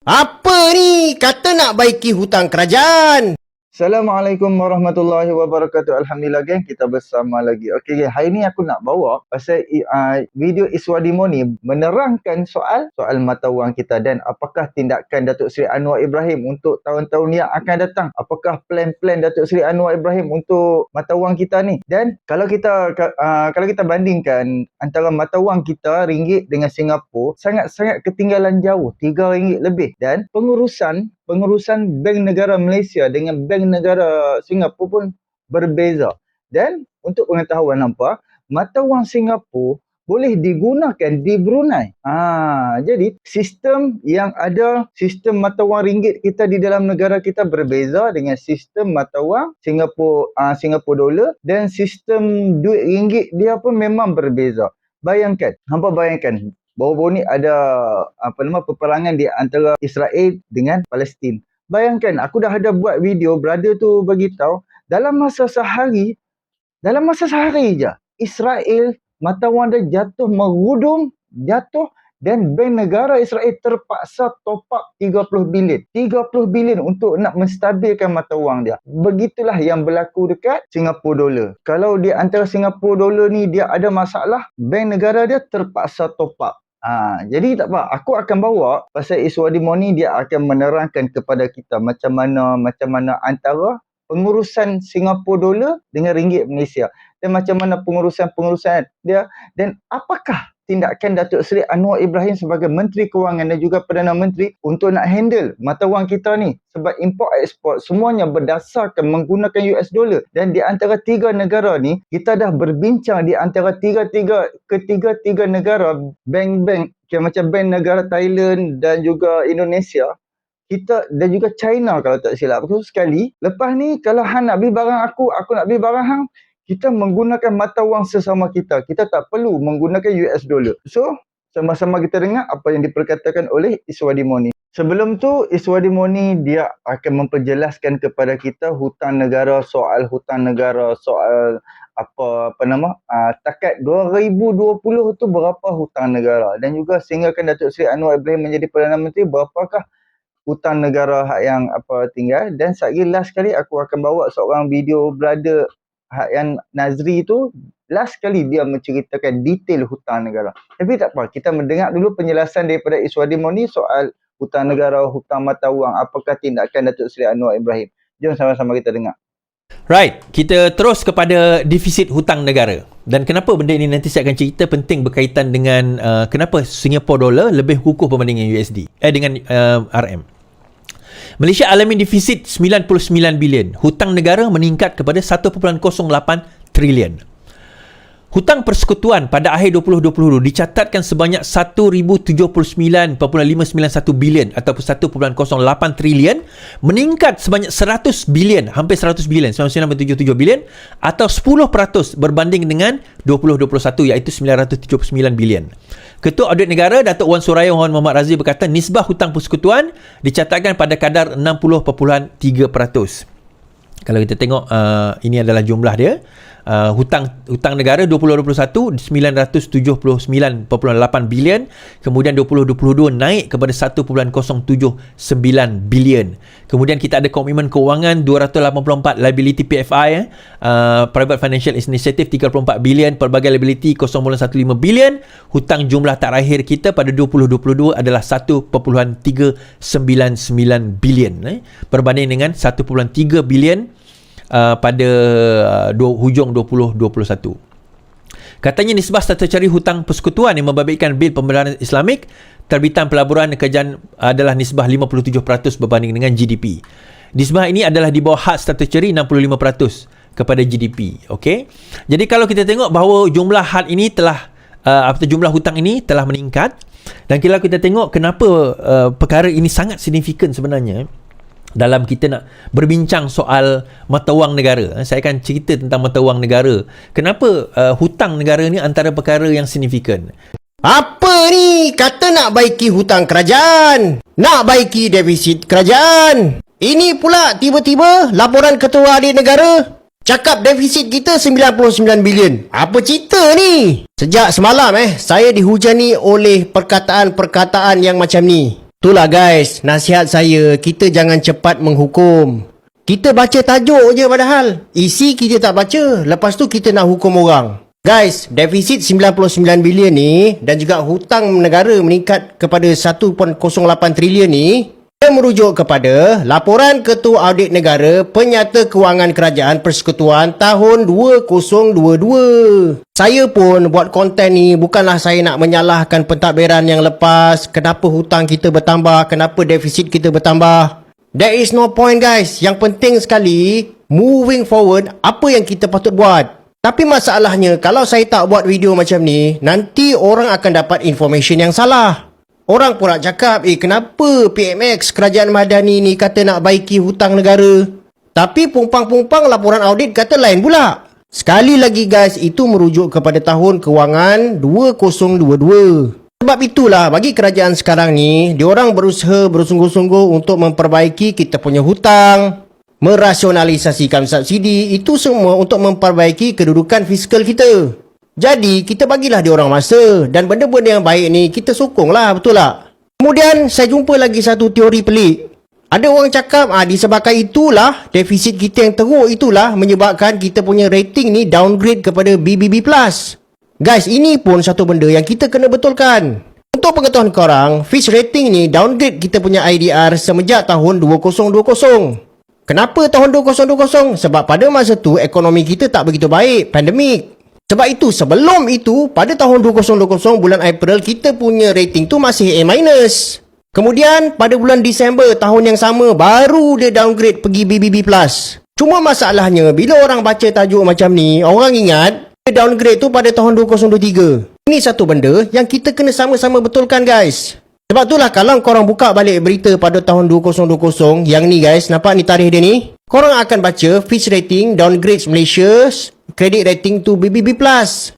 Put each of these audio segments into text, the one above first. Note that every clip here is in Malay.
Apa ni? Kata nak baiki hutang kerajaan. Assalamualaikum warahmatullahi wabarakatuh. Alhamdulillah geng, kita bersama lagi. Okey geng, hari ni aku nak bawa pasal video Iswadimo ni menerangkan soal mata wang kita dan apakah tindakan Datuk Seri Anwar Ibrahim untuk tahun-tahun yang akan datang. Apakah plan-plan Datuk Seri Anwar Ibrahim untuk mata wang kita ni. Dan kalau kita bandingkan antara mata wang kita ringgit dengan Singapura, sangat-sangat ketinggalan jauh, RM3 lebih. Dan pengurusan Bank Negara Malaysia dengan Bank Negara Singapura pun berbeza. Dan untuk pengetahuan hampa, mata wang Singapura boleh digunakan di Brunei. Jadi sistem yang ada, sistem mata wang ringgit kita di dalam negara kita berbeza dengan sistem mata wang Singapura dolar, dan sistem duit ringgit dia pun memang berbeza. Hampa bayangkan baru-baru ni ada peperangan di antara Israel dengan Palestin. Bayangkan, aku dah ada buat video, brother tu bagi tahu, dalam masa sehari je, Israel mata wang dia merudum, dan Bank Negara Israel terpaksa top up 30 bilion. 30 bilion untuk nak menstabilkan mata wang dia. Begitulah yang berlaku dekat Singapura dolar. Kalau di antara Singapura dolar ni dia ada masalah, bank negara dia terpaksa top up. Jadi tak apa, aku akan bawa pasal Iswadimo ni, dia akan menerangkan kepada kita macam mana antara pengurusan Singapura dolar dengan ringgit Malaysia, dan macam mana pengurusan dia, dan apakah tindakan Datuk Seri Anwar Ibrahim sebagai Menteri Kewangan dan juga Perdana Menteri untuk nak handle mata wang kita ni. Sebab import ekspor semuanya berdasarkan menggunakan US dollar. Dan di antara tiga negara ni, kita dah berbincang di antara ketiga negara, bank-bank macam Bank Negara Thailand dan juga Indonesia, kita dan juga China kalau tak silap. Khusus sekali, lepas ni kalau hang nak beli barang aku nak beli barang hang, kita menggunakan mata wang sesama kita. Kita tak perlu menggunakan US dollar. So, sama-sama kita dengar apa yang diperkatakan oleh Iswadimo ni. Sebelum tu, Iswadimo ni dia akan memperjelaskan kepada kita soal takat 2020 tu berapa hutang negara, dan juga sehinggakan Datuk Seri Anwar Ibrahim menjadi Perdana Menteri, berapakah hutang negara yang tinggal. Dan last kali aku akan bawa seorang video brother yang Nazri tu, last kali dia menceritakan detail hutang negara. Tapi tak apa, kita mendengar dulu penjelasan daripada Iswadimo ni soal hutang negara, hutang mata wang, apakah tindakan Datuk Seri Anwar Ibrahim. Jom sama-sama kita dengar. Right, kita terus kepada defisit hutang negara. Dan kenapa benda ini nanti saya akan cerita penting berkaitan dengan kenapa Singapore dollar lebih kukuh berbanding dengan RM. Malaysia alami defisit 99 bilion. Hutang negara meningkat kepada 1.08 trilion. Hutang persekutuan pada akhir 2020 dicatatkan sebanyak 1079.591 bilion ataupun 1.08 trilion, meningkat sebanyak 100 bilion, hampir 100 bilion, 99.77 bilion atau 10% berbanding dengan 2021 iaitu 979 bilion. Ketua Audit Negara Datuk Wan Suraya Wan Muhammad Razif berkata nisbah hutang persekutuan dicatatkan pada kadar 60.3%. Kalau kita tengok ini adalah jumlah dia. Hutang negara 2021 979.8 bilion, kemudian 2022 naik kepada 1.079 bilion. Kemudian kita ada komitmen kewangan 284, liability PFI Private Financial Initiative 34 bilion, pelbagai liability 0.15 bilion. Hutang jumlah terakhir kita pada 2022 adalah 1.399 bilion berbanding dengan 1.3 bilion pada hujung 2021. Katanya nisbah statutory hutang persekutuan yang membabitkan bil pembenaran Islamik terbitan pelaburan kerajaan adalah nisbah 57% berbanding dengan GDP. Nisbah ini adalah di bawah had statutory 65% kepada GDP. Okey. Jadi kalau kita tengok bahawa jumlah had ini telah jumlah hutang ini telah meningkat, dan kalau kita tengok kenapa perkara ini sangat signifikan sebenarnya dalam kita nak berbincang soal mata wang negara. Saya akan cerita tentang mata wang negara. Kenapa hutang negara ni antara perkara yang signifikan. Apa ni? Kata nak baiki hutang kerajaan. Nak baiki defisit kerajaan. Ini pula tiba-tiba laporan Ketua Audit Negara cakap defisit kita 99 bilion. Apa cerita ni? Sejak semalam saya dihujani oleh perkataan-perkataan yang macam ni. Itulah guys, nasihat saya, kita jangan cepat menghukum. Kita baca tajuk je padahal. Isi kita tak baca, lepas tu kita nak hukum orang. Guys, defisit 99 bilion ni dan juga hutang negara meningkat kepada 1.08 trilion ni, ia merujuk kepada laporan Ketua Audit Negara Penyata Kewangan Kerajaan Persekutuan tahun 2022. Saya pun buat konten ni bukanlah saya nak menyalahkan pentadbiran yang lepas, kenapa hutang kita bertambah, kenapa defisit kita bertambah. There is no point guys. Yang penting sekali, moving forward, apa yang kita patut buat. Tapi masalahnya, kalau saya tak buat video macam ni, nanti orang akan dapat information yang salah. Orang pula cakap, kenapa PMX Kerajaan Madani ni kata nak baiki hutang negara? Tapi pumpang-pumpang laporan audit kata lain pula. Sekali lagi guys, itu merujuk kepada tahun kewangan 2022. Sebab itulah, bagi kerajaan sekarang ni, diorang berusaha bersungguh-sungguh untuk memperbaiki kita punya hutang, merasionalisasikan subsidi, itu semua untuk memperbaiki kedudukan fiskal kita. Jadi, kita bagilah diorang masa dan benda-benda yang baik ni kita sokonglah, betul tak? Kemudian, saya jumpa lagi satu teori pelik. Ada orang cakap, disebabkan itulah, defisit kita yang teruk itulah menyebabkan kita punya rating ni downgrade kepada BBB+. Guys, ini pun satu benda yang kita kena betulkan. Untuk pengetahuan korang, Fitch rating ni downgrade kita punya IDR semenjak tahun 2020. Kenapa tahun 2020? Sebab pada masa tu ekonomi kita tak begitu baik, pandemik. Sebab itu, sebelum itu, pada tahun 2020 bulan April, kita punya rating tu masih A-. Kemudian, pada bulan Disember tahun yang sama, baru dia downgrade pergi BBB+. Cuma masalahnya, bila orang baca tajuk macam ni, orang ingat, dia downgrade tu pada tahun 2023. Ini satu benda yang kita kena sama-sama betulkan guys. Sebab itulah kalau korang buka balik berita pada tahun 2020, yang ni guys, nampak ni tarikh dia ni? Korang akan baca Fitch rating downgrades Malaysia's credit rating to BBB+.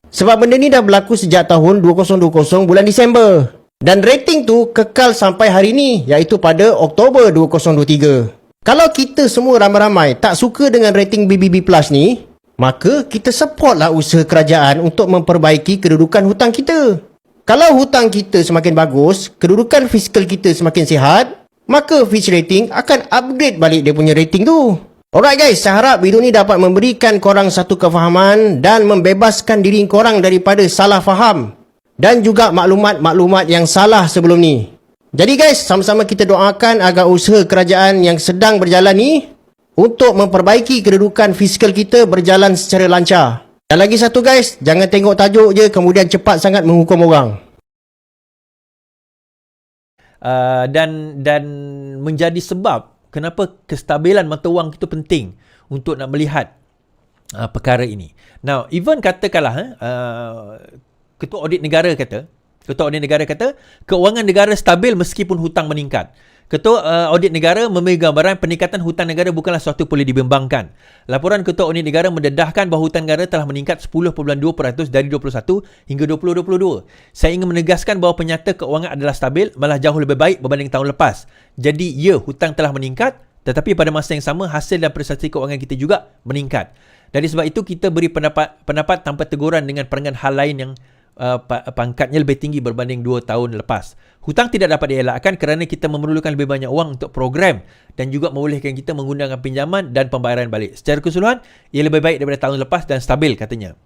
Sebab benda ni dah berlaku sejak tahun 2020 bulan Disember. Dan rating tu kekal sampai hari ni, iaitu pada Oktober 2023. Kalau kita semua ramai-ramai tak suka dengan rating BBB+ ni, maka kita supportlah usaha kerajaan untuk memperbaiki kedudukan hutang kita. Kalau hutang kita semakin bagus, kedudukan fiskal kita semakin sihat, maka Fitch rating akan upgrade balik dia punya rating tu. Alright guys, saya harap video ni dapat memberikan korang satu kefahaman dan membebaskan diri korang daripada salah faham dan juga maklumat-maklumat yang salah sebelum ni. Jadi guys, sama-sama kita doakan agar usaha kerajaan yang sedang berjalan ni untuk memperbaiki kedudukan fiskal kita berjalan secara lancar. Dan lagi satu guys, jangan tengok tajuk je kemudian cepat sangat menghukum orang. Dan menjadi sebab kenapa kestabilan mata wang itu penting untuk nak melihat perkara ini. Now, even katakanlah Ketua Audit Negara kata, kewangan negara stabil meskipun hutang meningkat. Ketua Audit Negara memberi gambaran peningkatan hutang negara bukanlah suatu boleh dibimbangkan. Laporan Ketua Audit Negara mendedahkan bahawa hutang negara telah meningkat 10.2% dari 21 hingga 2022. Saya ingin menegaskan bahawa penyata keuangan adalah stabil, malah jauh lebih baik berbanding tahun lepas. Jadi, ya, hutang telah meningkat, tetapi pada masa yang sama, hasil dan prestasi keuangan kita juga meningkat. Dari sebab itu, kita beri pendapat tanpa teguran dengan perangan hal lain yang pangkatnya lebih tinggi berbanding 2 tahun lepas. Hutang tidak dapat dielakkan kerana kita memerlukan lebih banyak wang untuk program dan juga membolehkan kita menggunakan pinjaman dan pembayaran balik. Secara keseluruhan, ia lebih baik daripada tahun lepas dan stabil, katanya.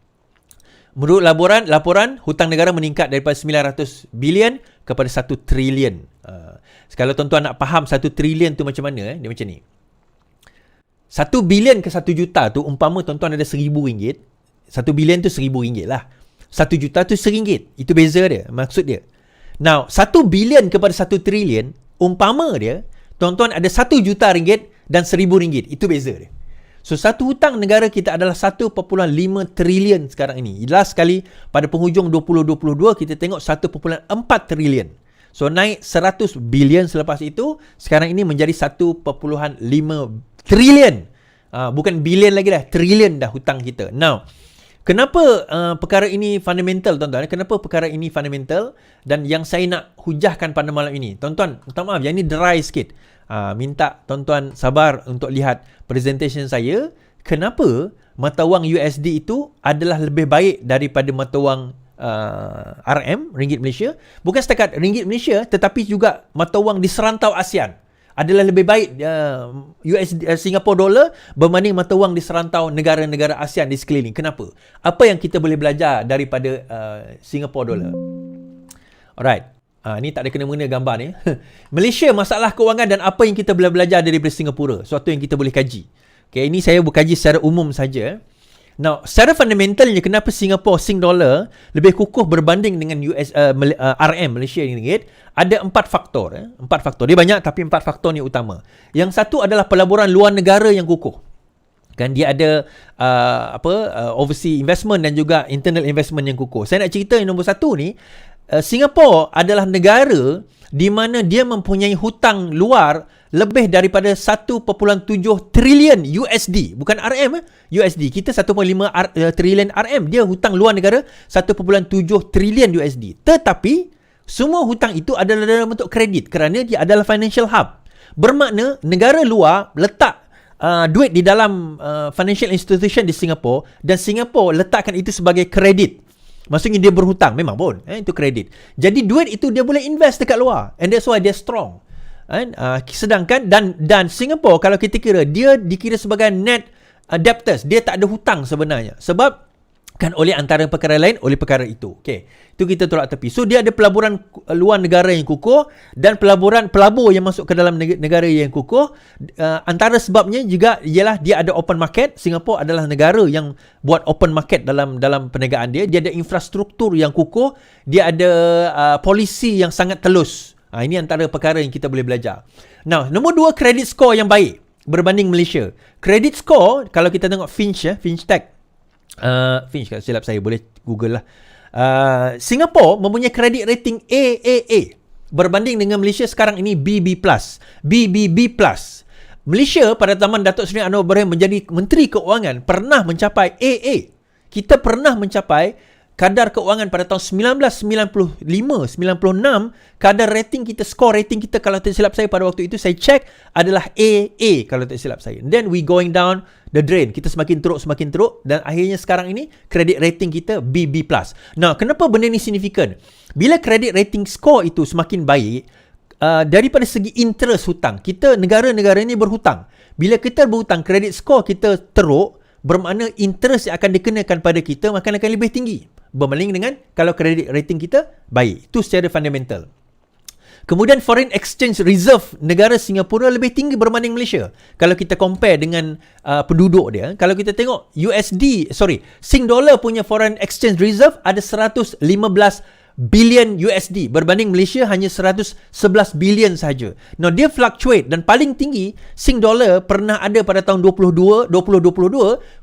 Menurut laporan hutang negara meningkat daripada 900 bilion kepada 1 trilion. Kalau tuan-tuan nak faham 1 trilion tu macam mana, dia macam ni. 1 bilion ke 1 juta tu, umpama tuan-tuan ada RM1,000, 1 bilion tu RM1,000 lah. 1 juta tu RM1. Itu beza dia, maksud dia. Now, 1 bilion kepada 1 trilion, umpama dia, tuan-tuan ada 1 juta ringgit dan RM1,000. Itu beza dia. So, satu hutang negara kita adalah 1.5 trilion sekarang ini. Last sekali, pada penghujung 2022, kita tengok 1.4 trilion. So, naik 100 bilion selepas itu, sekarang ini menjadi 1.5 trilion. Bukan bilion lagi dah, trilion dah hutang kita. Now, kenapa perkara ini fundamental, tuan-tuan? Kenapa perkara ini fundamental? Dan yang saya nak hujahkan pada malam ini, tuan-tuan, minta maaf, yang ini dry sikit. Minta tuan-tuan sabar untuk lihat presentation saya. Kenapa mata wang USD itu adalah lebih baik daripada mata wang RM, ringgit Malaysia. Bukan setakat ringgit Malaysia, tetapi juga mata wang di serantau ASEAN adalah lebih baik Singapore dollar berbanding mata wang di serantau negara-negara ASEAN di sekeliling. Kenapa? Apa yang kita boleh belajar daripada Singapore dollar? Alright. Ni tak ada kena-mengena gambar ni. Malaysia, masalah kewangan dan apa yang kita boleh belajar daripada Singapura. Suatu yang kita boleh kaji. Okay, ini saya berkaji secara umum saja. Now, secara fundamentalnya, kenapa Singapore Sing Dollar lebih kukuh berbanding dengan RM Malaysia ringgit? Ada 4 faktor. 4 faktor. Dia banyak tapi 4 faktor ni utama. Yang satu adalah pelaburan luar negara yang kukuh. Kan dia ada overseas investment dan juga internal investment yang kukuh. Saya nak cerita yang nombor satu ni, Singapore adalah negara di mana dia mempunyai hutang luar lebih daripada 1.7 trilion USD. Bukan RM, USD. Kita 1.5 trilion RM. Dia hutang luar negara 1.7 trilion USD. Tetapi, semua hutang itu adalah dalam bentuk kredit kerana dia adalah financial hub. Bermakna, negara luar letak duit di dalam financial institution di Singapore dan Singapore letakkan itu sebagai kredit. Maksudnya dia berhutang. Memang pun. Itu kredit. Jadi duit itu dia boleh invest dekat luar. And that's why dia strong. Sedangkan dan Singapore kalau kita kira, dia dikira sebagai net debtors. Dia tak ada hutang sebenarnya. Sebab kan oleh antara perkara lain, oleh perkara itu. Okey. Itu kita tolak tepi. So dia ada pelaburan luar negara yang kukuh dan pelabur yang masuk ke dalam negara yang kukuh. Antara sebabnya juga ialah dia ada open market. Singapore adalah negara yang buat open market dalam perniagaan dia. Dia ada infrastruktur yang kukuh. Dia ada polisi yang sangat telus. Ini antara perkara yang kita boleh belajar. Now, nombor 2, credit score yang baik berbanding Malaysia. Credit score, kalau kita tengok Finch Tech, Finch kalau silap saya, boleh Google lah. Singapore mempunyai credit rating AAA berbanding dengan Malaysia sekarang ini BBB+. Malaysia pada zaman Datuk Seri Anwar Ibrahim menjadi Menteri Keuangan pernah mencapai AA. Kita pernah mencapai kadar keuangan pada tahun 1995-96, kadar rating kita, skor rating kita kalau tak silap saya pada waktu itu, saya cek adalah AA kalau tak silap saya. Then we going down the drain. Kita semakin teruk dan akhirnya sekarang ini credit rating kita BB+. Nah, kenapa benda ni signifikan? Bila credit rating score itu semakin baik, daripada segi interest hutang, kita negara-negara ni berhutang. Bila kita berhutang, credit score kita teruk, bermakna interest yang akan dikenakan pada kita akan lebih tinggi berbanding dengan kalau kredit rating kita baik. Itu secara fundamental. Kemudian foreign exchange reserve negara Singapura lebih tinggi berbanding Malaysia. Kalau kita compare dengan penduduk dia, kalau kita tengok Sing dollar punya foreign exchange reserve ada 115 bilion USD berbanding Malaysia hanya 111 bilion sahaja. Now dia fluctuate dan paling tinggi Sing dollar pernah ada pada tahun 2022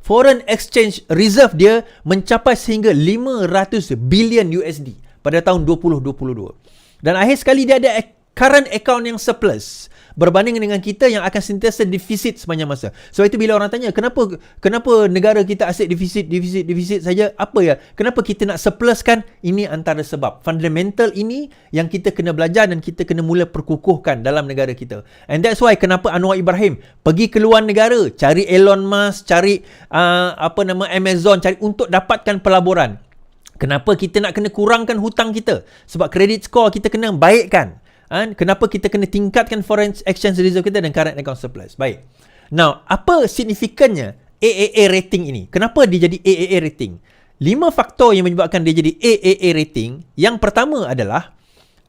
foreign exchange reserve dia mencapai sehingga 500 bilion USD pada tahun 2022. Dan akhir sekali dia ada current account yang surplus berbanding dengan kita yang akan sentiasa defisit sepanjang masa. Sebab itu bila orang tanya kenapa negara kita asyik defisit saja, apa ya? Kenapa kita nak surpluskan? Ini antara sebab. Fundamental ini yang kita kena belajar dan kita kena mula perkukuhkan dalam negara kita. And that's why kenapa Anwar Ibrahim pergi ke luar negara, cari Elon Musk, cari Amazon, cari untuk dapatkan pelaburan. Kenapa kita nak kena kurangkan hutang kita? Sebab credit score kita kena baikkan. Kenapa kita kena tingkatkan foreign exchange reserve kita dan current account surplus? Baik. Now, apa signifikannya AAA rating ini? Kenapa dia jadi AAA rating? 5 faktor yang menyebabkan dia jadi AAA rating. Yang pertama adalah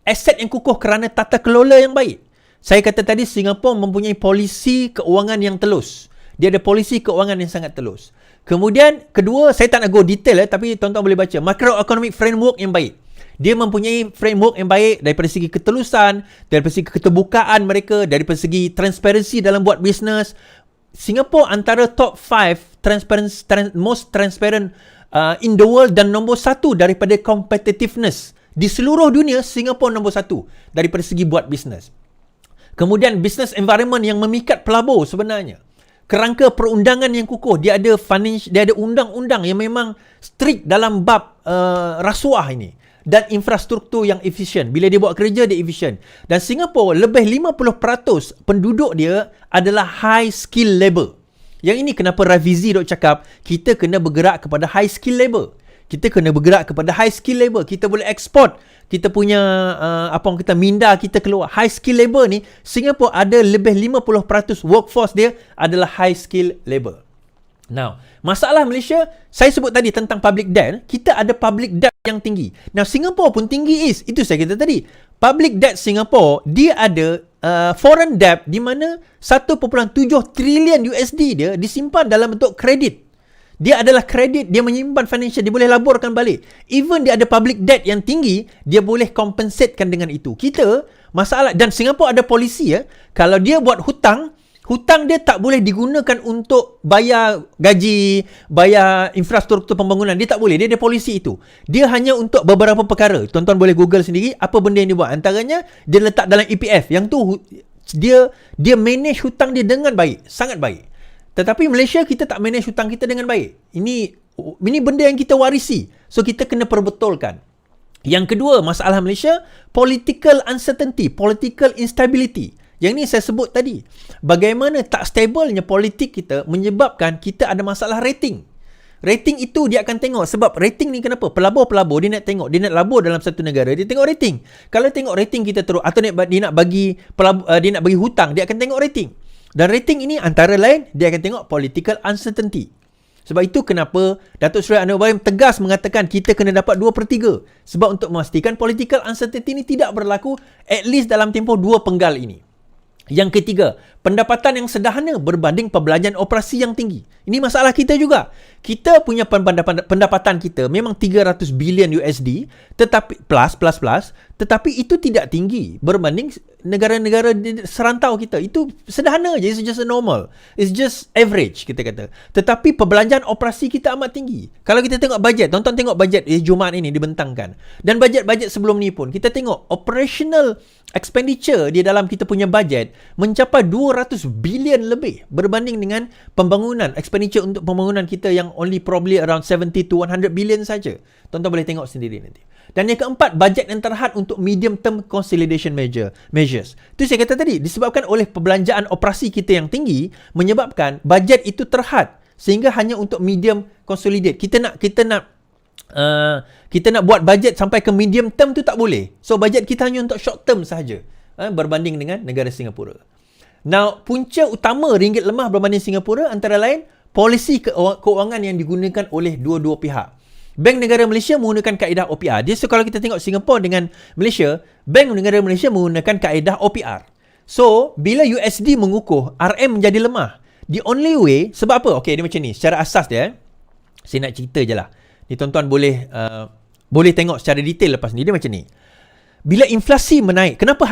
aset yang kukuh kerana tata kelola yang baik. Saya kata tadi Singapura mempunyai polisi keuangan yang telus. Dia ada polisi keuangan yang sangat telus. Kemudian, kedua, saya tak nak go detail tapi tuan-tuan boleh baca. Macroeconomic framework yang baik. Dia mempunyai framework yang baik daripada segi ketelusan, daripada segi keterbukaan mereka, daripada segi transparansi dalam buat bisnes. Singapore antara top 5 most transparent in the world dan nombor 1 daripada competitiveness. Di seluruh dunia, Singapore nombor 1 daripada segi buat bisnes. Kemudian business environment yang memikat pelabur sebenarnya. Kerangka perundangan yang kukuh. Dia ada undang-undang yang memang strict dalam bab rasuah ini. Dan infrastruktur yang efisien. Bila dia buat kerja, dia efisien. Dan Singapura, lebih 50% penduduk dia adalah high skill labor. Yang ini kenapa Rafizi dok cakap, kita kena bergerak kepada high skill labor. Kita kena bergerak kepada high skill labor. Kita boleh eksport kita punya apa orang kata minda kita keluar. High skill labor ni Singapore ada lebih 50% workforce dia adalah high skill labor. Now, masalah Malaysia, saya sebut tadi tentang public debt, kita ada public debt yang tinggi. Now, Singapore pun tinggi itu saya kata tadi. Public debt Singapore, dia ada foreign debt di mana 1.7 trilion USD dia disimpan dalam bentuk kredit. Dia adalah kredit, dia menyimpan financial, dia boleh laburkan balik. Even dia ada public debt yang tinggi, dia boleh compensatekan dengan itu. Kita, masalah, dan Singapore ada polisi kalau dia buat hutang dia tak boleh digunakan untuk bayar gaji, bayar infrastruktur pembangunan. Dia tak boleh. Dia ada polisi itu. Dia hanya untuk beberapa perkara. Tuan-tuan boleh Google sendiri apa benda yang dia buat. Antaranya, dia letak dalam EPF. Yang tu, dia manage hutang dia dengan baik. Sangat baik. Tetapi Malaysia, kita tak manage hutang kita dengan baik. Ini benda yang kita warisi. So, kita kena perbetulkan. Yang kedua, masalah Malaysia, political uncertainty, political instability. Yang ni saya sebut tadi. Bagaimana tak stabilnya politik kita menyebabkan kita ada masalah rating. Rating itu dia akan tengok. Sebab rating ni kenapa? Pelabur-pelabur dia nak tengok. Dia nak labur dalam satu negara. Dia tengok rating. Kalau tengok rating kita teruk. Atau dia nak bagi hutang. Dia akan tengok rating. Dan rating ini antara lain dia akan tengok political uncertainty. Sebab itu kenapa Datuk Seri Anwar Ibrahim tegas mengatakan kita kena dapat 2/3. Sebab untuk memastikan political uncertainty ini tidak berlaku at least dalam tempoh 2 penggal ini. Yang ketiga, pendapatan yang sederhana berbanding perbelanjaan operasi yang tinggi. Ini masalah kita juga. Kita punya pendapatan kita memang 300 bilion USD tetapi plus, tetapi itu tidak tinggi berbanding negara-negara serantau kita. Itu sederhana je, it's just a normal. It's just average kita kata. Tetapi perbelanjaan operasi kita amat tinggi. Kalau kita tengok bajet, tonton tengok bajet Jumaat ini dibentangkan. Dan bajet-bajet sebelum ni pun kita tengok operational expenditure di dalam kita punya bajet mencapai 200 bilion lebih berbanding dengan pembangunan, expenditure untuk pembangunan kita yang only probably around 70 to 100 billion saja. Tuan-tuan boleh tengok sendiri nanti. Dan yang keempat, bajet yang terhad untuk medium term consolidation measures. Itu saya kata tadi, disebabkan oleh perbelanjaan operasi kita yang tinggi, menyebabkan bajet itu terhad sehingga hanya untuk medium consolidate. Kita nak buat bajet sampai ke medium term tu tak boleh. So bajet kita hanya untuk short term sahaja berbanding dengan negara Singapura. Now, punca utama ringgit lemah berbanding Singapura antara lain polisi keuangan yang digunakan oleh dua-dua pihak. Bank Negara Malaysia menggunakan kaedah OPR. Dia, so kalau kita tengok Singapura dengan Malaysia, Bank Negara Malaysia menggunakan kaedah OPR. So, bila USD mengukuh, RM menjadi lemah. The only way, sebab apa? Okey, dia macam ni. Secara asas dia, saya nak cerita je lah. Ni tuan-tuan boleh tengok secara detail lepas ni. Dia macam ni. Bila inflasi menaik, kenapa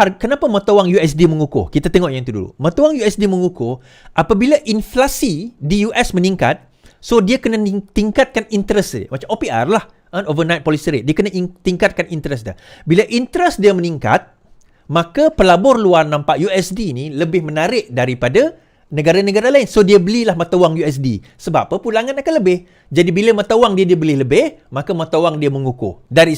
mata wang USD mengukuh? Kita tengok yang tu dulu. Mata wang USD mengukuh apabila inflasi di US meningkat, so dia kena tingkatkan interest dia. Macam OPR lah, overnight policy rate. Dia kena tingkatkan interest dia. Bila interest dia meningkat, maka pelabur luar nampak USD ni lebih menarik daripada negara-negara lain. So dia belilah mata wang USD. Sebab apa? Pulangan akan lebih. Jadi bila mata wang dia beli lebih, maka mata wang dia mengukuh. That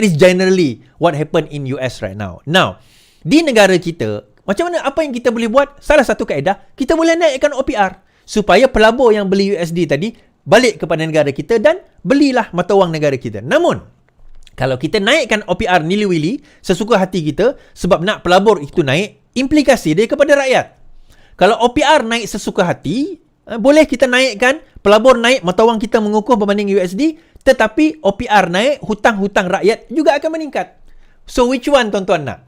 is generally what happen in US right now. Now, di negara kita, macam mana apa yang kita boleh buat? Salah satu kaedah, kita boleh naikkan OPR supaya pelabur yang beli USD tadi balik kepada negara kita dan belilah mata wang negara kita. Namun, kalau kita naikkan OPR nili-wili sesuka hati kita sebab nak pelabur itu naik, implikasi dia kepada rakyat. Kalau OPR naik sesuka hati, boleh kita naikkan, pelabur naik, mata wang kita mengukuh berbanding USD, tetapi OPR naik, hutang-hutang rakyat juga akan meningkat. So, which one tuan-tuan nak?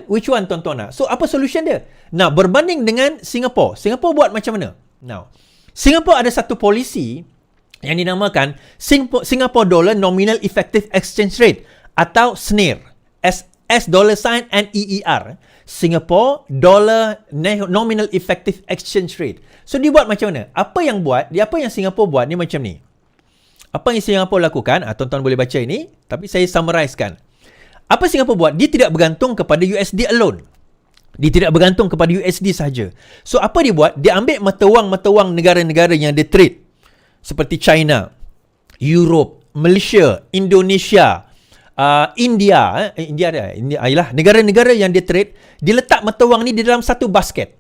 Which one tuan-tuan nak? So, apa solution dia? Nah, berbanding dengan Singapore. Singapore buat macam mana? Now, Singapore ada satu polisi yang dinamakan Singapore Dollar Nominal Effective Exchange Rate atau SNER. S$NEER. Singapore Dollar Nominal Effective Exchange Rate. So, dia buat macam mana? Apa yang Singapore buat ni macam ni. Apa yang Singapura lakukan, tuan-tuan boleh baca ini, tapi saya summarizekan. Apa Singapura buat? Dia tidak bergantung kepada USD alone. Dia tidak bergantung kepada USD sahaja. So, apa dia buat? Dia ambil mata wang negara-negara yang dia trade. Seperti China, Europe, Malaysia, Indonesia, India. Ialah negara-negara yang dia trade, dia letak mata wang ni di dalam satu basket.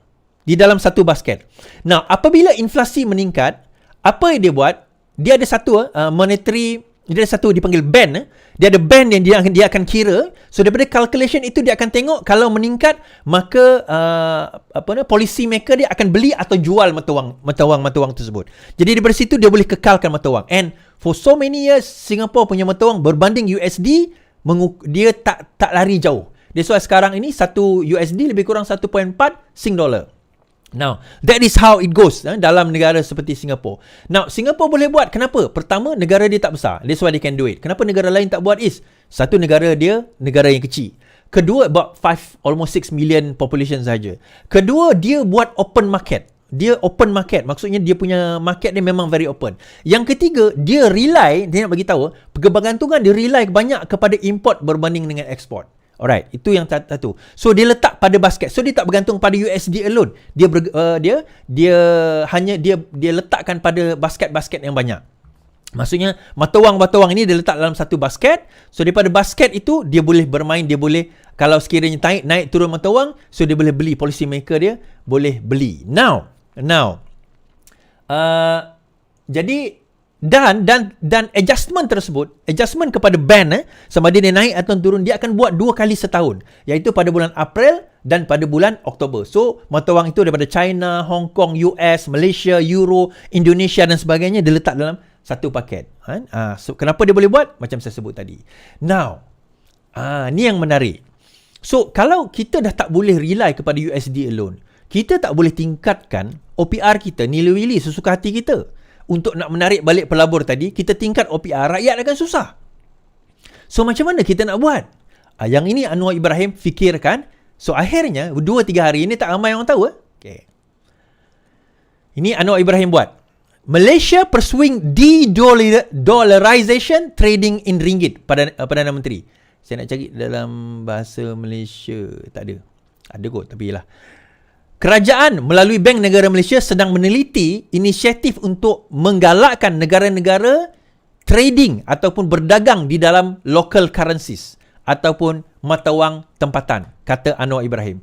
Nah, apabila inflasi meningkat, apa yang dia buat? dia ada satu monetary, dia ada satu dipanggil band. Dia ada band yang dia akan kira. So daripada calculation itu dia akan tengok kalau meningkat, maka policy maker dia akan beli atau jual mata wang tersebut. Jadi daripada situ dia boleh kekalkan mata wang. And for so many years Singapore punya mata wang berbanding USD dia tak lari jauh. That's why sekarang ini satu USD lebih kurang 1.4 Sing dollar. Now, that is how it goes dalam negara seperti Singapore. Now, Singapore boleh buat. Kenapa? Pertama, negara dia tak besar. That's why they can do it. Kenapa negara lain tak buat is? Satu, negara dia negara yang kecil. Kedua, about almost 6 million population saja. Kedua, dia buat open market. Dia open market. Maksudnya dia punya market dia memang very open. Yang ketiga, dia nak bagi tahu, kebergantungan dia rely banyak kepada import berbanding dengan export. Alright, itu yang satu. So dia letak pada basket. So dia tak bergantung pada USD alone. Dia letakkan pada basket-basket yang banyak. Maksudnya mata wang ini dia letak dalam satu basket. So daripada basket itu dia boleh bermain, dia boleh kalau sekiranya naik turun mata wang, so dia boleh beli, policy maker dia boleh beli. Now, jadi dan adjustment tersebut, adjustment kepada band sama ada dia naik atau turun, dia akan buat 2 kali setahun, iaitu pada bulan April dan pada bulan Oktober. So mata wang itu daripada China, Hong Kong, US, Malaysia, Euro, Indonesia dan sebagainya dia letak dalam satu paket. So kenapa dia boleh buat? Macam saya sebut tadi. Now, ni yang menarik. So kalau kita dah tak boleh rely kepada USD alone, kita tak boleh tingkatkan OPR kita, nilai wili sesuka hati kita. Untuk nak menarik balik pelabur tadi, kita tingkat OPR, rakyat akan susah. So macam mana kita nak buat? Yang ini Anwar Ibrahim fikirkan. So akhirnya 2-3 hari ini tak ramai orang tahu. Okay. Ini Anwar Ibrahim buat. Malaysia pursuing de-dollarization trading in ringgit. Perdana Menteri. Saya nak cari dalam bahasa Malaysia. Tak ada. Ada kot, tapi yelah. Kerajaan melalui Bank Negara Malaysia sedang meneliti inisiatif untuk menggalakkan negara-negara trading ataupun berdagang di dalam local currencies ataupun mata wang tempatan, kata Anwar Ibrahim.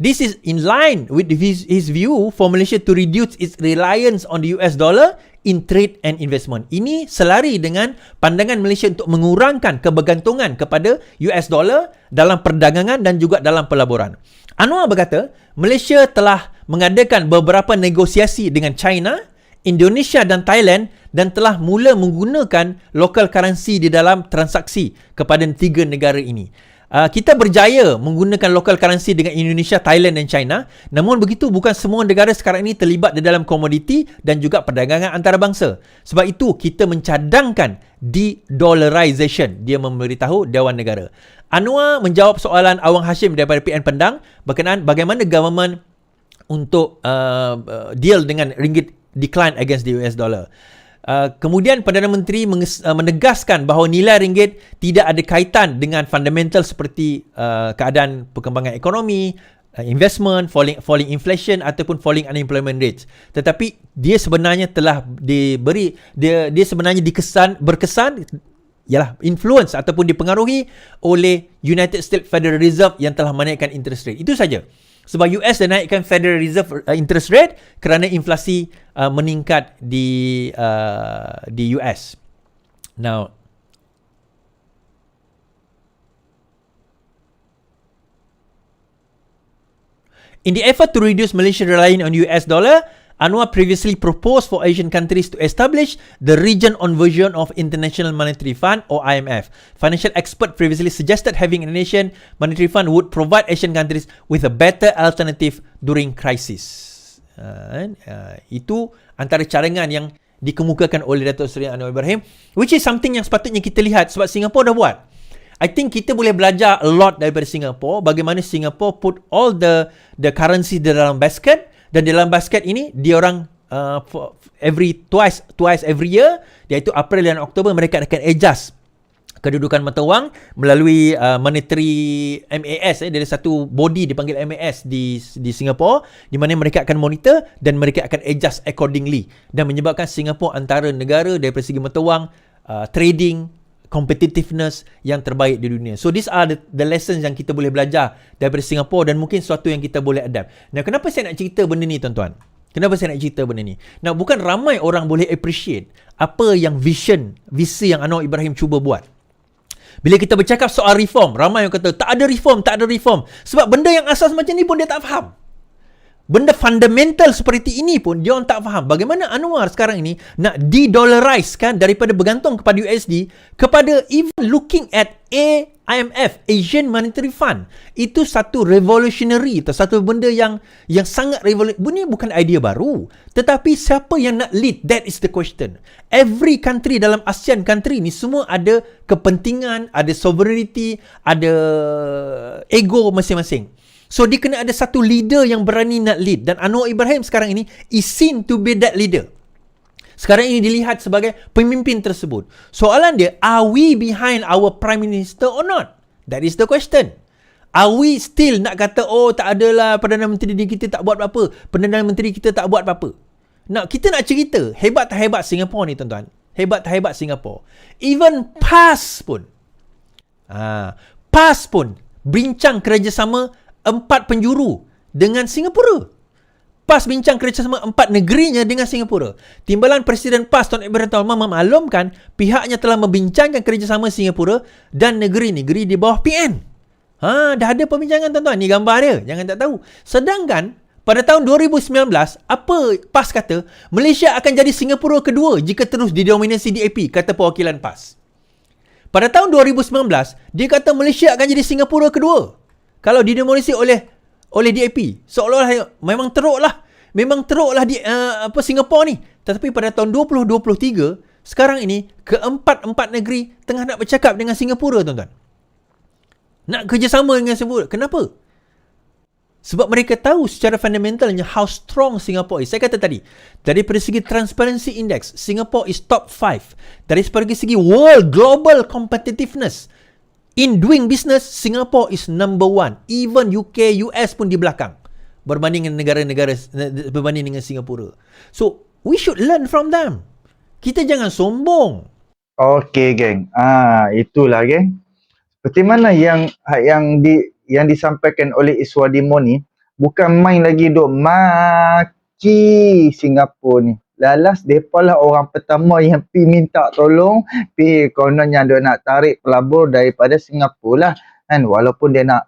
This is in line with his view for Malaysia to reduce its reliance on the US dollar in trade and investment. Ini selari dengan pandangan Malaysia untuk mengurangkan kebergantungan kepada US dollar dalam perdagangan dan juga dalam pelaburan. Anwar berkata, Malaysia telah mengadakan beberapa negosiasi dengan China, Indonesia dan Thailand dan telah mula menggunakan local currency di dalam transaksi kepada 3 negara ini. Kita berjaya menggunakan local currency dengan Indonesia, Thailand dan China. Namun begitu, bukan semua negara sekarang ini terlibat di dalam komoditi dan juga perdagangan antarabangsa. Sebab itu, kita mencadangkan de-dollarization. Dia memberitahu Dewan Negara. Anwar menjawab soalan Awang Hashim daripada PN Pendang berkenaan bagaimana government untuk deal dengan ringgit decline against the US dollar. Kemudian Perdana Menteri menegaskan bahawa nilai ringgit tidak ada kaitan dengan fundamental seperti keadaan perkembangan ekonomi, investment, falling inflation ataupun falling unemployment rates. Tetapi dia sebenarnya telah dia sebenarnya berkesan ialah influence ataupun dipengaruhi oleh United States Federal Reserve yang telah menaikkan interest rate. Itu saja. Sebab US dah naikkan Federal Reserve interest rate kerana inflasi meningkat di US. Now, in the effort to reduce Malaysia's reliance on US dollar, Anwar previously proposed for Asian countries to establish the region-on version of International Monetary Fund or IMF. Financial expert previously suggested having an Asian Monetary Fund would provide Asian countries with a better alternative during crisis. Itu antara cadangan yang dikemukakan oleh Datuk Seri Anwar Ibrahim, which is something yang sepatutnya kita lihat sebab Singapore dah buat. I think kita boleh belajar a lot daripada Singapore, bagaimana Singapore put all the currency di dalam basket. Dan dalam basket ini, dia orang twice every year, iaitu April dan Oktober, mereka akan adjust kedudukan mata wang melalui monetary MAS. Dari satu body dipanggil MAS di Singapore, di mana mereka akan monitor dan mereka akan adjust accordingly. Dan menyebabkan Singapore antara negara daripada segi mata wang, trading, competitiveness yang terbaik di dunia. So these are the lessons yang kita boleh belajar daripada Singapore dan mungkin sesuatu yang kita boleh adapt. Nah, kenapa saya nak cerita benda ni tuan-tuan? Kenapa saya nak cerita benda ni? Nah, bukan ramai orang boleh appreciate apa yang visi yang Anwar Ibrahim cuba buat. Bila kita bercakap soal reform, ramai yang kata tak ada reform. Sebab benda yang asas macam ni pun dia tak faham. Benda fundamental seperti ini pun dia orang tak faham. Bagaimana Anwar sekarang ini nak de-dollarize kan, daripada bergantung kepada USD kepada even looking at IMF, Asian Monetary Fund. Itu satu revolutionary, itu satu benda yang sangat revolutionary. Ini bukan idea baru. Tetapi siapa yang nak lead? That is the question. Every country dalam ASEAN country ni semua ada kepentingan, ada sovereignty, ada ego masing-masing. So dia kena ada satu leader yang berani nak lead. Dan Anwar Ibrahim sekarang ini is seen to be that leader. Sekarang ini dilihat sebagai pemimpin tersebut. Soalan dia, are we behind our Prime Minister or not? That is the question. Are we still nak kata, oh tak adalah Perdana Menteri kita tak buat apa-apa, Perdana Menteri kita tak buat apa-apa. Kita nak cerita, hebat tak hebat Singapore ni tuan-tuan? Hebat tak hebat Singapore? Even PAS pun, bincang kerjasama 4 penjuru dengan Singapura. PAS bincang kerjasama 4 negerinya dengan Singapura. Timbalan Presiden PAS Tuan Ibrahim Taulma memaklumkan pihaknya telah membincangkan kerjasama Singapura dan negeri-negeri di bawah PN. Dah ada perbincangan tuan-tuan. Ni gambar dia. Jangan tak tahu. Sedangkan pada tahun 2019, apa PAS kata? Malaysia akan jadi Singapura kedua jika terus didominasi DAP, kata perwakilan PAS. Pada tahun 2019, dia kata Malaysia akan jadi Singapura kedua kalau didominasi oleh DAP. Seolah-olah memang teruklah Singapura ni. Tetapi pada tahun 2023, sekarang ini keempat negeri tengah nak bercakap dengan Singapura tuan-tuan. Nak kerjasama dengan Singapura. Kenapa? Sebab mereka tahu secara fundamentalnya how strong Singapore is. Saya kata tadi, daripada segi Transparency Index, Singapore is top 5. Dari segi world global competitiveness, in doing business, Singapore is number 1. Even UK, US pun di belakang berbanding dengan negara-negara, berbanding dengan Singapura. So, we should learn from them. Kita jangan sombong. Okey, geng. Itulah, geng. Seperti mana yang disampaikan oleh Iswadi Moni, bukan main lagi duk maki Singapura ni. Lalas depa lah orang pertama yang pi minta tolong, pi kononnya dia nak tarik pelabur daripada Singapura lah kan, walaupun dia nak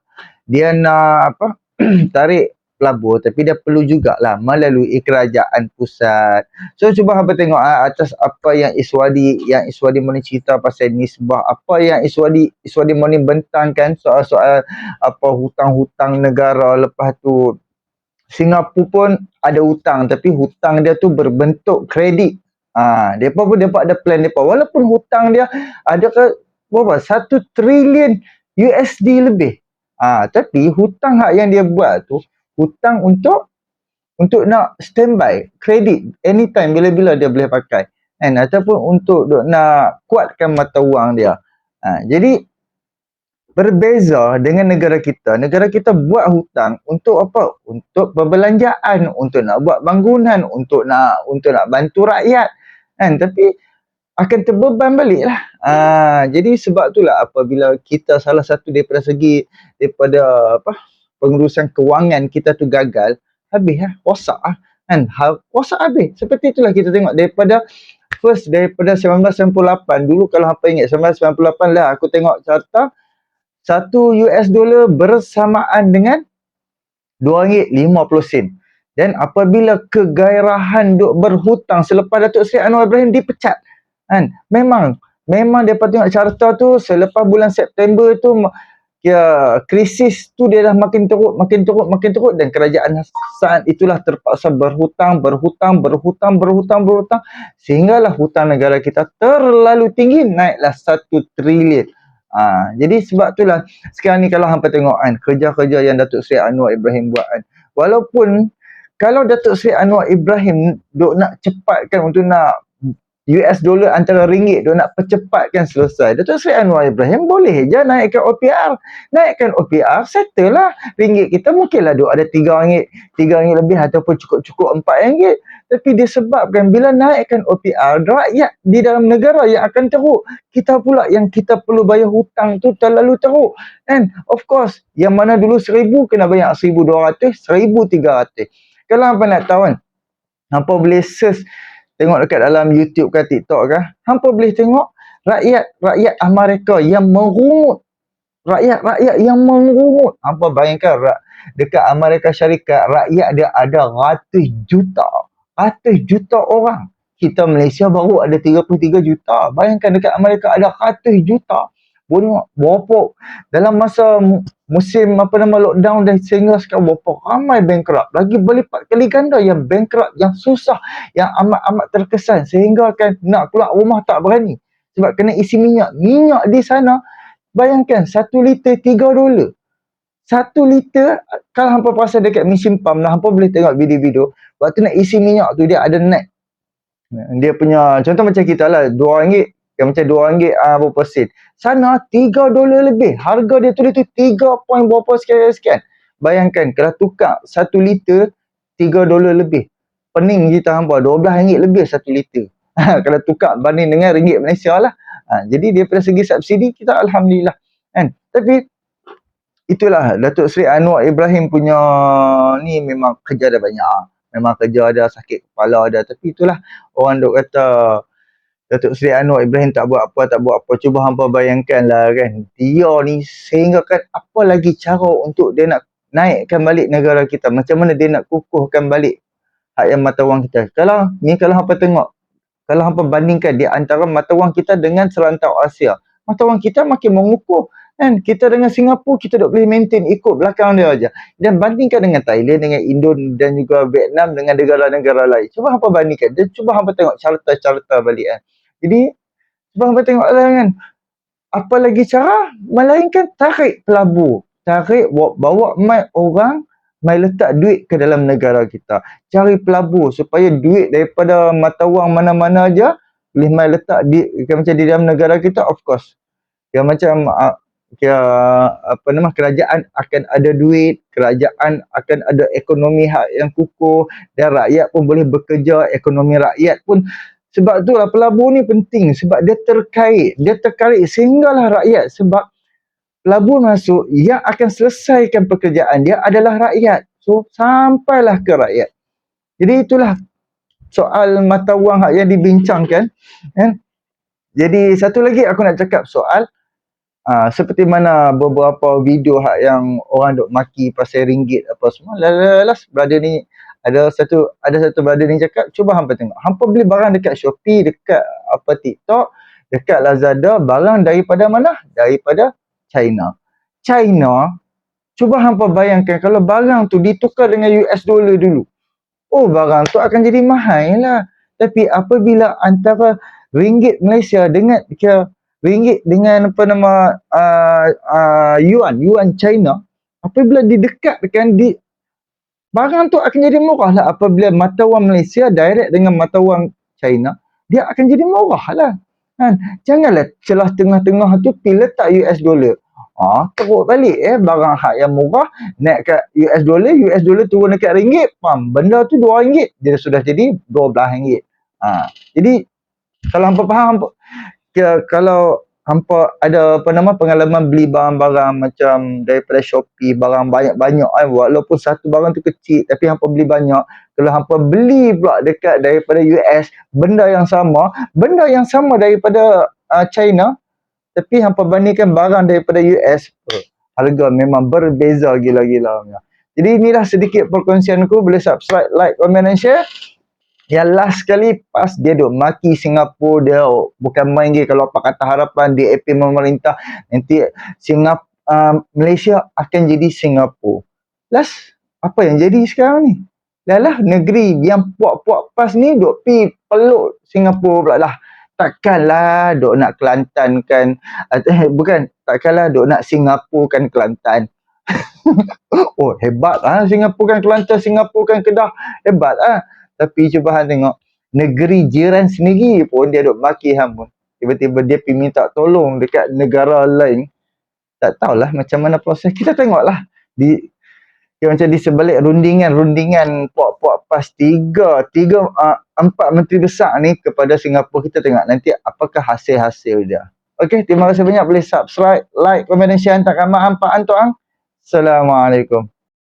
tarik pelabur, tapi dia perlu jugalah melalui kerajaan pusat. So cuba hangpa tengok atas apa yang Iswadi Moni cerita pasal nisbah, apa yang Iswadi Moni bentangkan soal-soal apa hutang-hutang negara. Lepas tu Singapura pun ada hutang, tapi hutang dia tu berbentuk kredit. Depa ada plan depa. Walaupun hutang dia ada ke berapa? 1 trilion USD lebih. Tapi hutang hak yang dia buat tu hutang untuk nak standby kredit anytime, bila-bila dia boleh pakai. Ataupun untuk nak kuatkan mata wang dia. Jadi berbeza dengan negara kita. Negara kita buat hutang untuk apa? Untuk perbelanjaan, untuk nak buat bangunan, untuk nak bantu rakyat. Tapi akan terbeban balik lah. Jadi sebab itulah apabila kita salah satu daripada pengurusan kewangan kita tu gagal, habis lah, rosak lah. Rosak habis. Seperti itulah kita tengok daripada 1998. Dulu kalau hampa ingat 1998 lah aku tengok carta, 1 US dollar bersamaan dengan RM2.50. Dan apabila kegairahan duk berhutang selepas Datuk Seri Anwar Ibrahim dipecat, memang depa tengok carta tu selepas bulan September tu, krisis tu dia dah makin teruk dan kerajaan saat itulah terpaksa berhutang sehinggalah hutang negara kita terlalu tinggi, naiklah 1 trilion. Jadi sebab itulah sekarang ni kalau hampa tengok kerja-kerja yang Datuk Seri Anwar Ibrahim buat, walaupun kalau Datuk Seri Anwar Ibrahim duk nak cepatkan untuk nak US dollar antara ringgit duk nak percepatkan selesai, Datuk Seri Anwar Ibrahim boleh je naikkan OPR, settle lah ringgit kita. Mungkinlah duk ada RM3 lebih ataupun cukup RM4. Tapi disebabkan bila naikkan OPR, rakyat di dalam negara yang akan teruk, kita pula yang kita perlu bayar hutang tu terlalu teruk. And of course, yang mana dulu 1,000 kena bayar 1,200, 1,300. Kalau apa nak tahu Hampa boleh search, tengok dekat dalam YouTube ke TikTok ke, hampa boleh tengok rakyat Amerika yang merungut, rakyat yang merungut. Hampa bayangkan dekat Amerika Syarikat rakyat dia ada ratus juta orang. Kita Malaysia baru ada 33 juta. Bayangkan dekat Amerika ada ratus juta. Berapa dalam masa musim lockdown dan sehingga sekarang berapa ramai bankrupt, lagi berlipat kali ganda yang bankrupt, yang susah, yang amat terkesan sehingga kan nak keluar rumah tak berani sebab kena isi minyak di sana. Bayangkan 1 liter $3. 1 liter, kalau hampa perasan dekat mesin pump lah, hampa boleh tengok video-video waktu nak isi minyak tu dia ada net. Dia punya contoh macam kita lah RM2, yang macam RM2 berapa sen. Sana $3 lebih. Harga dia tulis tu 3 point berapa sekian. Bayangkan kalau tukar 1 liter $3 lebih. Pening kita hampa RM12 lebih 1 liter. Kalau tukar banding dengan ringgit Malaysia lah. Jadi daripada segi subsidi kita alhamdulillah. Kan? Tapi itulah Datuk Seri Anwar Ibrahim punya ni memang kerja dah banyak. Memang kerja ada, sakit kepala ada. Tapi itulah orang duk kata Datuk Seri Anwar Ibrahim tak buat apa. Cuba hampa bayangkan lah kan. Dia ni sehingga kan apa lagi cara untuk dia nak naikkan balik negara kita. Macam mana dia nak kukuhkan balik hak yang mata wang kita. Kalau hampa tengok, kalau hampa bandingkan di antara mata wang kita dengan serantau Asia, mata wang kita makin mengukuh. Kan? Kita dengan Singapura, kita tak boleh maintain ikut belakang dia aja. Dan bandingkan dengan Thailand, dengan Indon dan juga Vietnam, dengan negara-negara lain. Cuba hampa bandingkan. Dan cuba hampa tengok carta-carta balik kan. Jadi, cuba hampa tengok lah kan. Apa lagi cara? Melainkan tarik pelabur. Tarik, bawa mai orang, mai letak duit ke dalam negara kita. Cari pelabur supaya duit daripada mata wang mana-mana aja boleh mai letak macam di dalam negara kita, of course. Yang macam kerajaan akan ada duit, kerajaan akan ada ekonomi yang kukuh dan rakyat pun boleh bekerja, ekonomi rakyat pun. Sebab itulah pelabur ni penting sebab dia terkait sehinggalah rakyat, sebab pelabur masuk yang akan selesaikan pekerjaan dia adalah rakyat. So sampailah ke rakyat. Jadi itulah soal mata wang yang dibincangkan kan. Jadi satu lagi aku nak cakap soal seperti mana beberapa video yang orang duk maki pasal ringgit apa semua. Last brother ni ada satu brother ni cakap, cuba hampa tengok. Hampa beli barang dekat Shopee, dekat TikTok, dekat Lazada, barang daripada mana? Daripada China. Cuba hampa bayangkan kalau barang tu ditukar dengan US dollar dulu. Oh, barang tu akan jadi mahal lah. Tapi apabila antara ringgit Malaysia dengan ringgit dengan yuan China, apabila didekatkan barang tu akan jadi murah lah. Apabila mata wang Malaysia direct dengan mata wang China, dia akan jadi murah lah. Kan? Janganlah celah tengah-tengah tu pergi letak US dollar. Teruk balik barang hak yang murah naik kat US dollar turun dekat ringgit, benda tu RM2, dia sudah jadi RM12. Jadi kalau hampa faham, kalau hampa ada pengalaman beli barang-barang macam daripada Shopee, barang banyak-banyak walaupun satu barang tu kecil tapi hampa beli banyak, kalau hampa beli pula dekat daripada US, benda yang sama daripada China, tapi hampa bandingkan barang daripada US, harga memang berbeza gila-gila. Jadi inilah sedikit perkongsianku. Boleh subscribe, like, komen dan share. Yang last sekali, pas dia duk maki Singapura, dia bukan main lagi kalau apa kata harapan DAP pemerintah nanti Malaysia akan jadi Singapura. Last, apa yang jadi sekarang ni? Lah negeri yang puak-puak pas ni duk pi peluk Singapura pula lah. Takkanlah duk nak Kelantan kan, takkanlah duk nak Singapura kan Kelantan. Oh, hebat Singapura kan Kelantan, Singapura kan Kedah, hebat Tapi cuba tengok, negeri jiran sendiri pun dia duk maki hang pun. Tiba-tiba dia pergi minta tolong dekat negara lain. Tak tahulah macam mana proses. Kita tengoklah macam di sebalik rundingan puak-puak pas 4 menteri besar ni kepada Singapura. Kita tengok nanti apakah hasil-hasil dia. Okey, terima kasih banyak. Boleh subscribe, like, komen dan share. Hantarkan maaf Pak Antoang. Assalamualaikum.